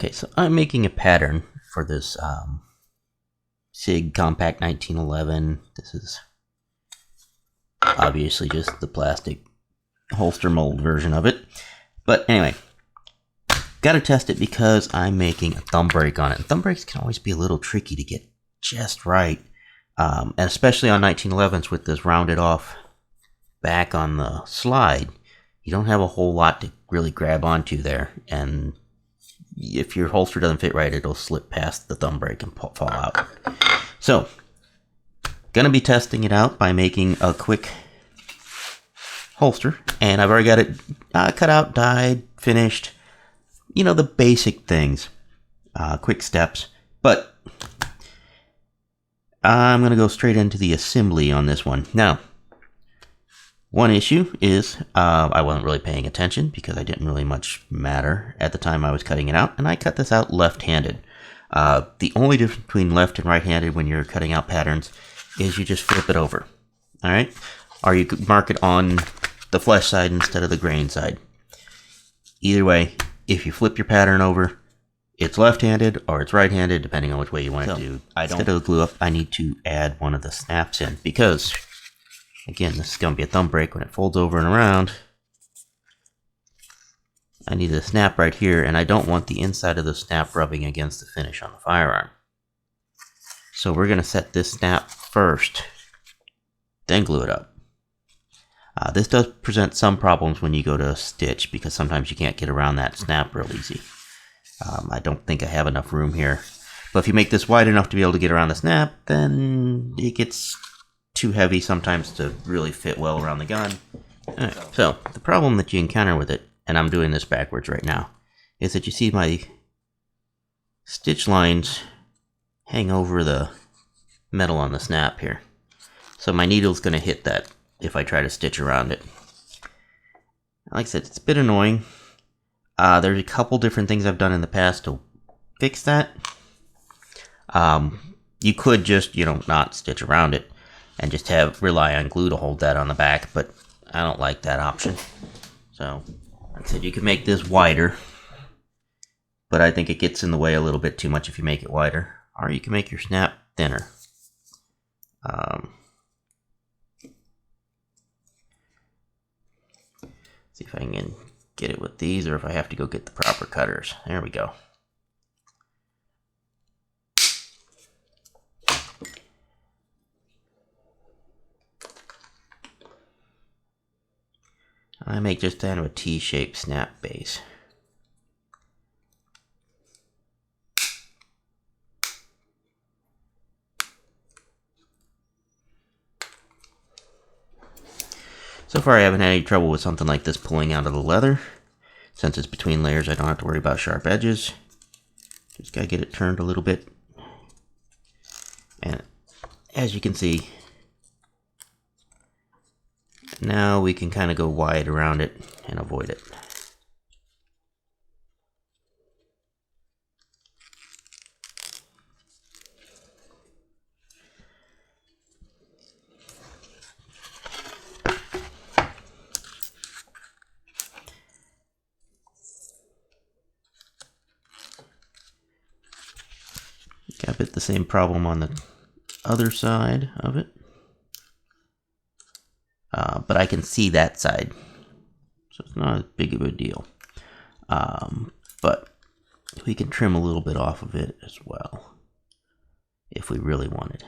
Okay, so I'm making a pattern for this SIG Compact 1911. This is obviously just the plastic holster mold version of it. But anyway, gotta test it because I'm making a thumb brake on it. And thumb brakes can always be a little tricky to get just right. And especially on 1911s with this rounded off back on the slide, you don't have a whole lot to really grab onto there. And if your holster doesn't fit right, it'll slip past the thumb brake and fall out. So, gonna be testing it out by making a quick holster. And I've already got it cut out, dyed, finished. You know, the basic things. Quick steps. But I'm going to go straight into the assembly on this one. Now, one issue is I wasn't really paying attention because I didn't really much matter at the time I was cutting it out. And I cut this out left-handed. The only difference between left and right-handed when you're cutting out patterns is you just flip it over. Alright? Or you could mark it on the flesh side instead of the grain side. Either way, if you flip your pattern over, it's left-handed or it's right-handed, depending on which way you want it to. Instead of the glue up, I need to add one of the snaps in because, again, this is going to be a thumb brake when it folds over and around. I need a snap right here, and I don't want the inside of the snap rubbing against the finish on the firearm. So we're going to set this snap first, then glue it up. This does present some problems when you go to stitch because sometimes you can't get around that snap real easy. I don't think I have enough room here. But if you make this wide enough to be able to get around the snap, then it gets too heavy sometimes to really fit well around the gun. Alright, so the problem that you encounter with it, and I'm doing this backwards right now, is that you see my stitch lines hang over the metal on the snap here. So my needle's going to hit that if I try to stitch around it. Like I said, it's a bit annoying. There's a couple different things I've done in the past to fix that. You could just, not stitch around it and just rely on glue to hold that on the back, but I don't like that option. So, like I said, you could make this wider, but I think it gets in the way a little bit too much if you make it wider. Or you can make your snap thinner. See if I can get it with these or if I have to go get the proper cutters. There we go. I make just kind of a T-shaped snap base. So far I haven't had any trouble with something like this pulling out of the leather. Since it's between layers, I don't have to worry about sharp edges. Just gotta get it turned a little bit. And as you can see, now we can kind of go wide around it and avoid it. Got a bit the same problem on the other side of it. But I can see that side, so it's not as big of a deal. But we can trim a little bit off of it as well, if we really wanted.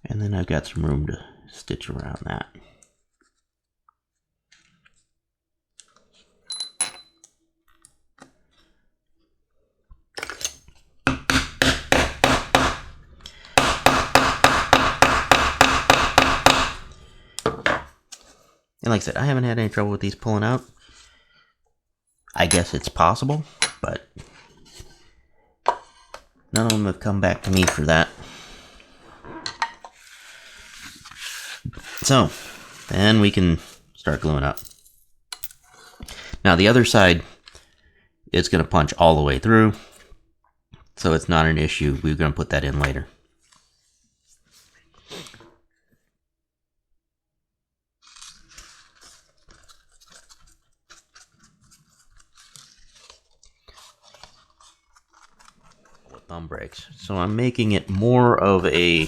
And then I've got some room to stitch around that. And like I said, I haven't had any trouble with these pulling out. I guess it's possible, but none of them have come back to me for that. So, then we can start gluing up. Now the other side is going to punch all the way through. so it's not an issue. We're going to put that in later. Thumb breaks. So I'm making it more of a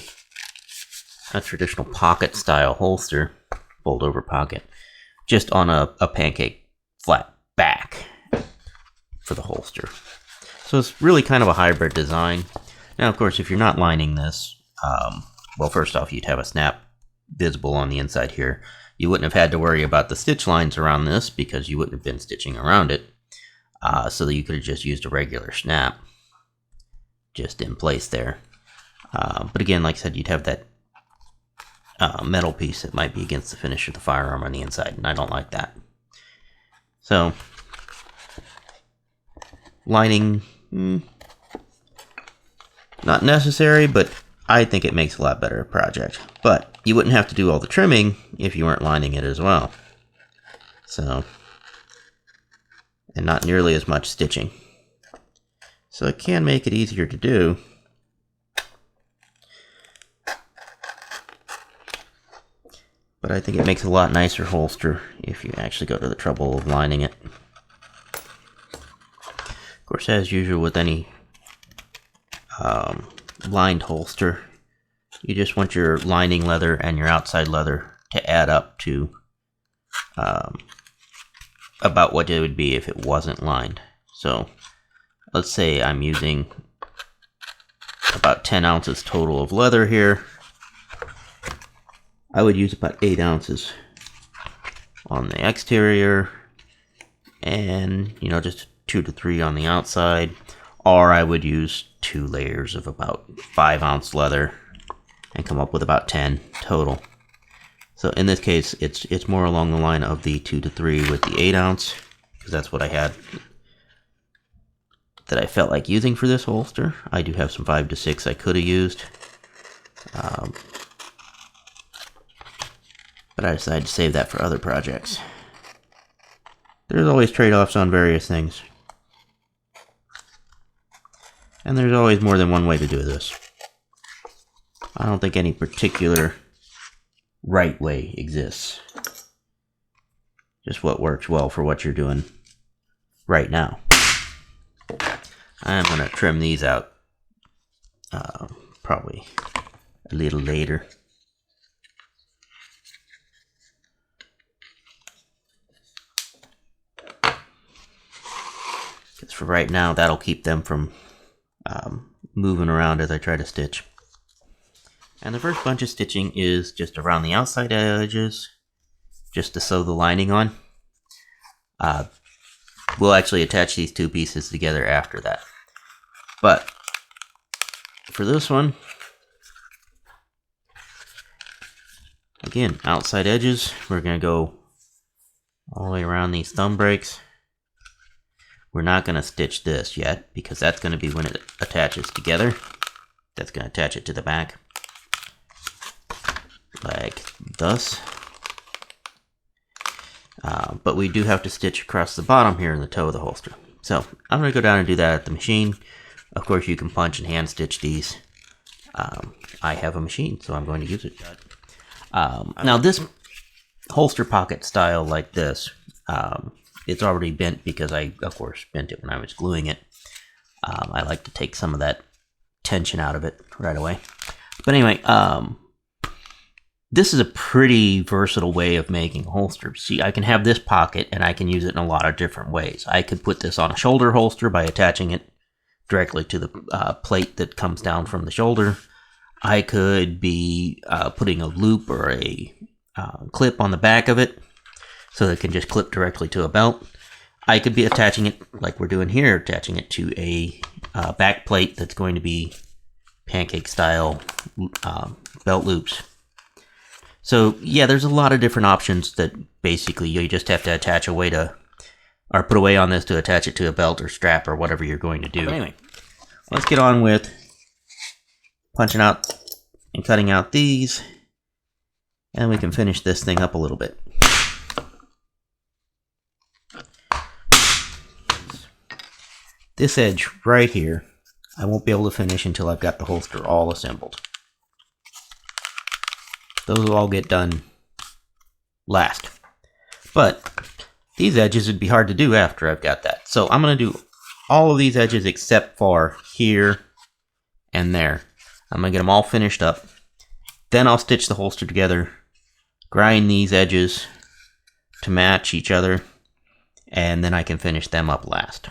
traditional pocket style holster, fold over pocket, just on a pancake flat back for the holster. So it's really kind of a hybrid design. Now, of course, if you're not lining this, well, first off, you'd have a snap visible on the inside here. You wouldn't have had to worry about the stitch lines around this because you wouldn't have been stitching around it. So that you could have just used a regular snap just in place there. But again, like I said, you'd have that metal piece that might be against the finish of the firearm on the inside, and I don't like that. So, lining, not necessary, but I think it makes a lot better project. But you wouldn't have to do all the trimming if you weren't lining it as well. So, and not nearly as much stitching. So it can make it easier to do. But I think it makes a lot nicer holster if you actually go to the trouble of lining it. Of course, as usual with any lined holster, you just want your lining leather and your outside leather to add up to about what it would be if it wasn't lined. So let's say I'm using about 10 ounces total of leather here. I would use about 8 ounces on the exterior and, you know, just 2 to 3 on the outside. Or I would use 2 layers of about 5 ounce leather and come up with about 10 total. So in this case, it's more along the line of the 2 to 3 with the 8 ounce, because that's what I had that I felt like using for this holster. I do have some 5 to 6 I could have used. But I decided to save that for other projects. There's always trade-offs on various things. And there's always more than one way to do this. I don't think any particular right way exists. Just what works well for what you're doing right now. I'm going to trim these out probably a little later. Because for right now, that'll keep them from moving around as I try to stitch. And the first bunch of stitching is just around the outside edges, just to sew the lining on. We'll actually attach these two pieces together after that. But for this one, again, outside edges, we're going to go all the way around these thumb breaks. We're not going to stitch this yet, because that's going to be when it attaches together. That's going to attach it to the back, like thus. But we do have to stitch across the bottom here in the toe of the holster. So I'm going to go down and do that at the machine. Of course, you can punch and hand stitch these. I have a machine, so I'm going to use it. Now this holster pocket style like this, it's already bent because I, of course, bent it when I was gluing it. I like to take some of that tension out of it right away. But anyway, this is a pretty versatile way of making holsters. See, I can have this pocket and I can use it in a lot of different ways. I could put this on a shoulder holster by attaching it directly to the plate that comes down from the shoulder. I could be putting a loop or a clip on the back of it so that it can just clip directly to a belt. I could be attaching it, like we're doing here, attaching it to a back plate that's going to be pancake style belt loops. So yeah, there's a lot of different options that basically you just have to attach a way to, or put a way on this to attach it to a belt or strap or whatever you're going to do. But anyway, let's get on with punching out and cutting out these, and we can finish this thing up a little bit. This edge right here, I won't be able to finish until I've got the holster all assembled. Those will all get done last. But these edges would be hard to do after I've got that. So I'm going to do all of these edges except for here and there. I'm going to get them all finished up. Then I'll stitch the holster together, grind these edges to match each other, and then I can finish them up last.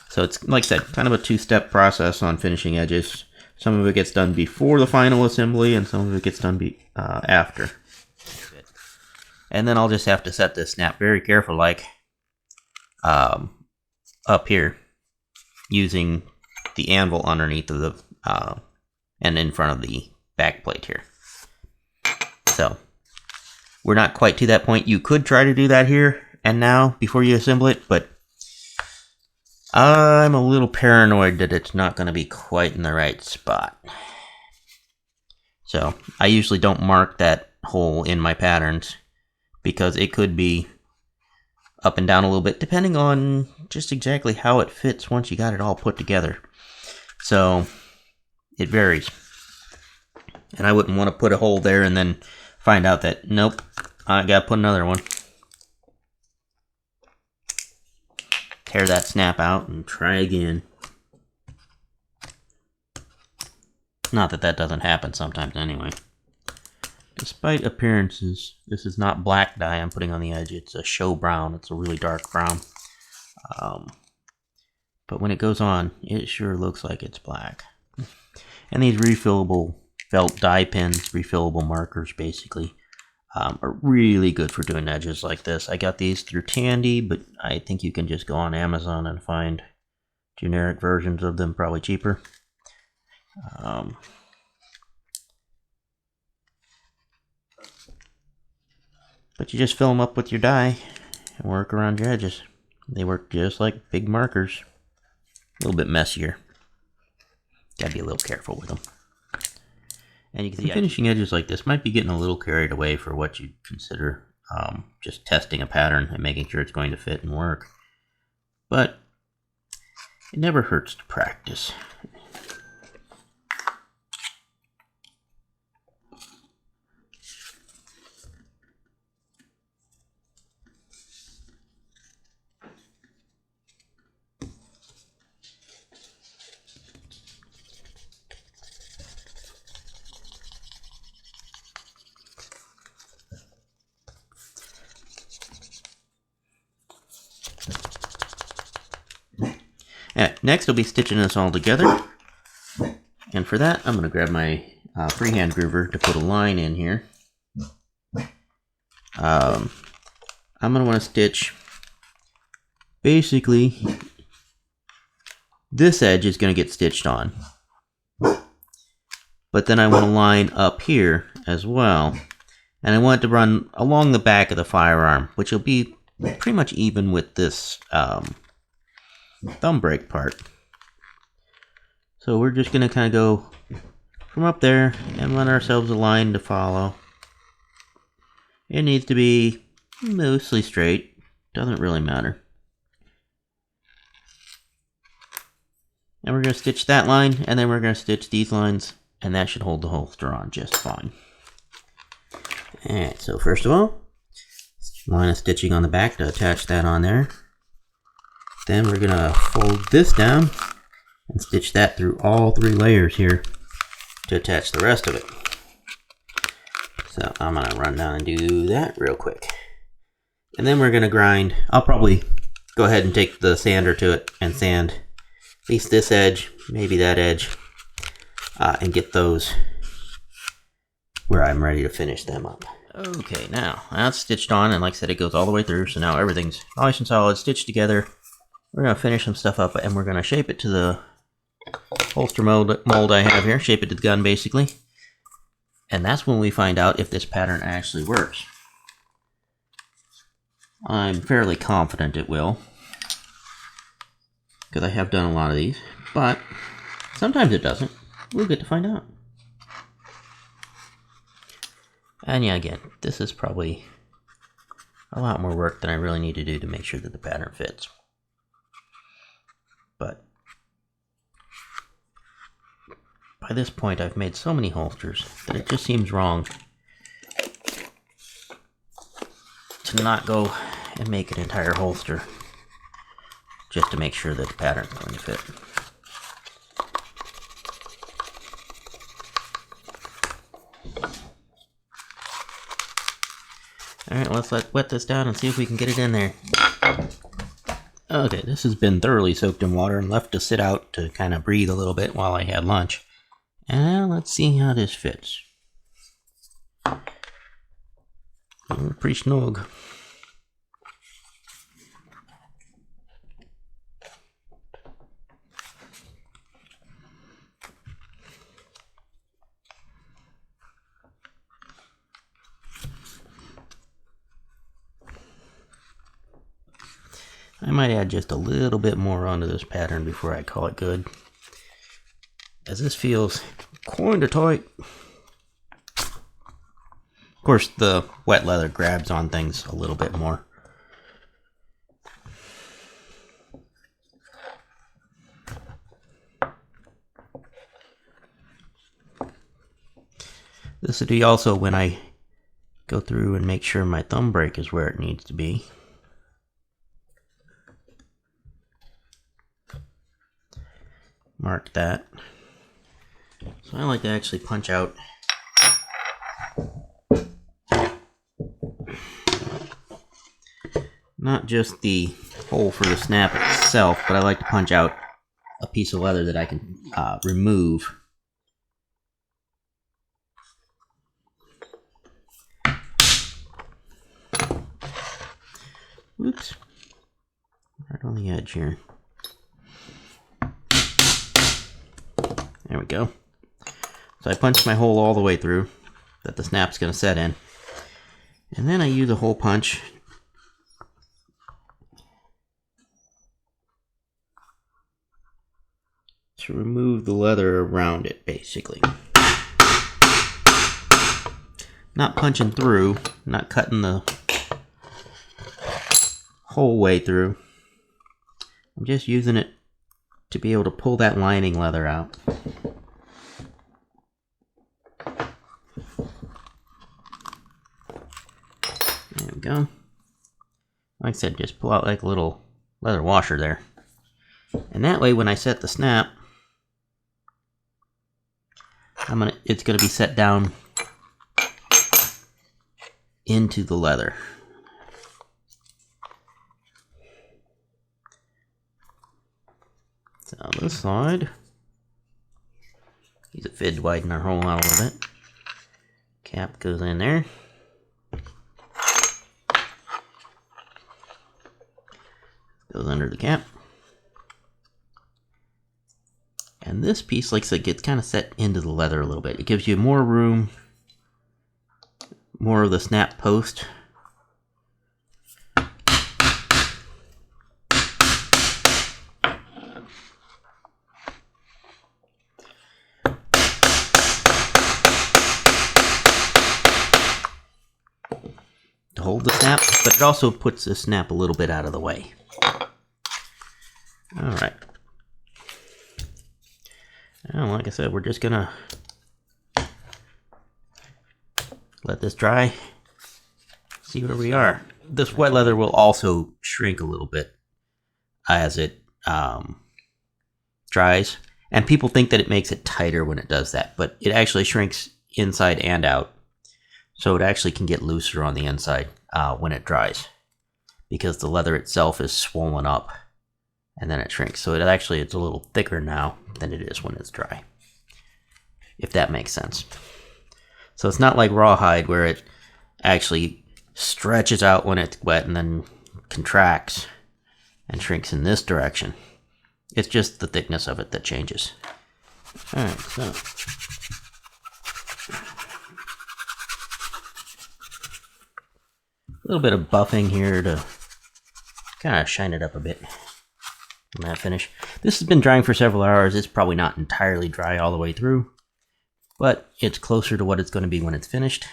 So it's, like I said, kind of a two-step process on finishing edges. Some of it gets done before the final assembly, and some of it gets done after. And then I'll just have to set this snap very careful, like up here, using the anvil underneath of the and in front of the back plate here. So we're not quite to that point. You could try to do that here and now before you assemble it, but I'm a little paranoid that it's not going to be quite in the right spot. So I usually don't mark that hole in my patterns because it could be up and down a little bit depending on just exactly how it fits once you got it all put together. So it varies. And I wouldn't want to put a hole there and then find out that, nope, I gotta put another one. Tear that snap out and try again. Not that that doesn't happen sometimes anyway. Despite appearances, this is not black dye I'm putting on the edge. It's a show brown. It's a really dark brown. But when it goes on, it sure looks like it's black. And these refillable felt dye pens, refillable markers basically, are really good for doing edges like this. I got these through Tandy, but I think you can just go on Amazon and find generic versions of them, probably cheaper. But you just fill them up with your dye and work around your edges. They work just like big markers. A little bit messier. Gotta be a little careful with them. And you can see finishing edges like this might be getting a little carried away for what you'd consider just testing a pattern and making sure it's going to fit and work. But it never hurts to practice. Next, I'll be stitching this all together, and for that, I'm going to grab my freehand groover to put a line in here. I'm going to want to stitch, basically, this edge is going to get stitched on, but then I want to line up here as well, and I want it to run along the back of the firearm, which will be pretty much even with this thumb brake part. So we're just going to kind of go from up there and let ourselves a line to follow. It needs to be mostly straight. Doesn't really matter. And we're going to stitch that line, and then we're going to stitch these lines, and that should hold the holster on just fine. Alright, so first of all, line of stitching on the back to attach that on there. Then we're going to fold this down and stitch that through all three layers here to attach the rest of it. So I'm going to run down and do that real quick. And then we're going to grind. I'll probably go ahead and take the sander to it and sand at least this edge, maybe that edge, and get those where I'm ready to finish them up. Okay, now that's stitched on, and like I said, it goes all the way through, so now everything's nice and solid, stitched together. We're going to finish some stuff up, and we're going to shape it to the holster mold I have here, shape it to the gun basically. And that's when we find out if this pattern actually works. I'm fairly confident it will, because I have done a lot of these, but sometimes it doesn't. We'll get to find out. And yeah, again, this is probably a lot more work than I really need to do to make sure that the pattern fits. But by this point I've made so many holsters that it just seems wrong to not go and make an entire holster just to make sure that the pattern's going to fit. Alright, let's wet this down and see if we can get it in there. Okay, this has been thoroughly soaked in water and left to sit out to kind of breathe a little bit while I had lunch. And let's see how this fits. Pretty snug. I might add just a little bit more onto this pattern before I call it good, as this feels kinda tight. Of course, the wet leather grabs on things a little bit more. This would be also when I go through and make sure my thumb break is where it needs to be. Mark that. So I like to actually punch out not just the hole for the snap itself, but I like to punch out a piece of leather that I can remove. Oops. Right on the edge here. There we go. So I punched my hole all the way through that the snap's going to set in. And then I use a hole punch to remove the leather around it, basically. Not punching through, not cutting the whole way through. I'm just using it to be able to pull that lining leather out. There we go. Like I said, just pull out like a little leather washer there. And that way when I set the snap, it's gonna be set down into the leather. So on this side, use a fid to widen our hole out a little bit. Cap goes in there. Goes under the cap. And this piece, like I said, gets kind of set into the leather a little bit. It gives you more room, more of the snap post. To hold the snap, but it also puts the snap a little bit out of the way. Alright. Now, like I said, we're just gonna let this dry, see where we are. This wet leather will also shrink a little bit as it dries, and people think that it makes it tighter when it does that, but it actually shrinks inside and out, so it actually can get looser on the inside when it dries, because the leather itself is swollen up and then it shrinks. So it's a little thicker now than it is when it's dry, if that makes sense. So it's not like rawhide where it actually stretches out when it's wet and then contracts and shrinks in this direction. It's just the thickness of it that changes. Alright, so a little bit of buffing here to kind of shine it up a bit. Matte finish. This has been drying for several hours. It's probably not entirely dry all the way through, but it's closer to what it's going to be when it's finished.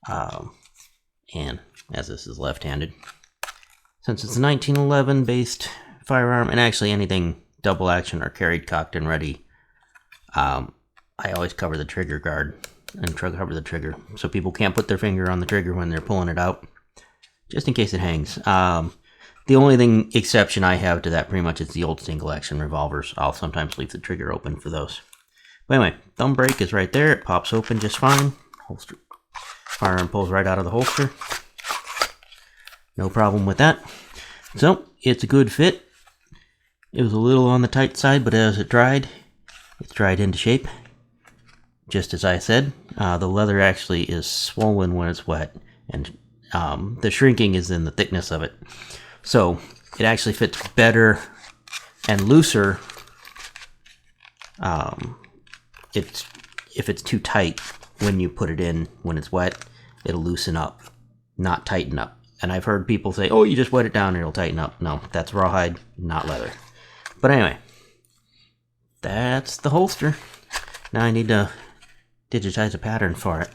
And as this is left-handed, since it's a 1911 based firearm, and actually anything double action or carried cocked and ready I always cover the trigger guard and cover the trigger so people can't put their finger on the trigger when they're pulling it out, just in case it hangs. The only exception I have to that pretty much is the old single action revolvers. I'll sometimes leave the trigger open for those. But anyway, thumb brake is right there. It pops open just fine. Holster, firearm pulls right out of the holster. No problem with that. So, it's a good fit. It was a little on the tight side, but as it dried, it's dried into shape. Just as I said, the leather actually is swollen when it's wet, and the shrinking is in the thickness of it. So it actually fits better and looser. If it's too tight when you put it in when it's wet, it'll loosen up, not tighten up. And I've heard people say, oh, you just wet it down and it'll tighten up. No, that's rawhide, not leather. But anyway, that's the holster. Now I need to digitize a pattern for it.